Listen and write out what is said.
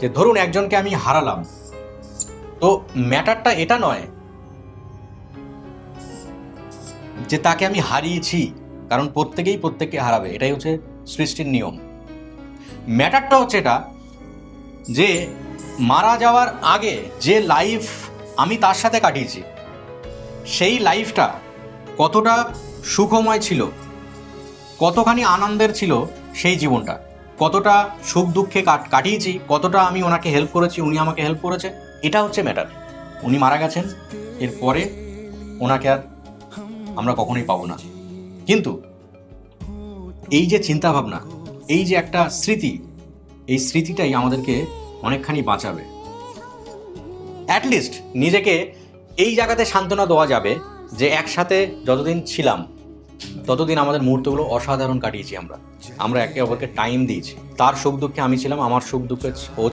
যে ধরুন একজনকে আমি হারালাম, তো ম্যাটারটা এটা নয় যে তাকে আমি হারিয়েছি, কারণ প্রত্যেকেই প্রত্যেককে হারাবে, এটাই হচ্ছে সৃষ্টির নিয়ম। ম্যাটারটা হচ্ছে এটা যে মারা যাওয়ার আগে যে লাইফ আমি তার সাথে কাটিয়েছি, সেই লাইফটা কতটা সুখময় ছিল, কতখানি আনন্দের ছিল সেই জীবনটা, কতটা সুখ দুঃখে কাটিয়েছি, কতটা আমি ওনাকে হেল্প করেছি, উনি আমাকে হেল্প করেছে, এটা হচ্ছে ম্যাটার। উনি মারা গেছেন, এরপরে ওনাকে আর আমরা কখনোই পাবো না। কিন্তু এই যে চিন্তা ভাবনা, এই যে একটা স্মৃতি, এই স্মৃতিটাই আমাদেরকে অনেকখানি বাঁচাবে। অ্যাটলিস্ট নিজেকে এই জায়গাতে সান্ত্বনা দেওয়া যাবে যে একসাথে যতদিন ছিলাম ততদিন আমাদের মুহূর্তগুলো অসাধারণ কাটিয়েছি, আমরা একে অপরকে টাইম দিয়েছি। তার সুখ দুঃখে আমি ছিলাম, আমার সুখ দুঃখে ও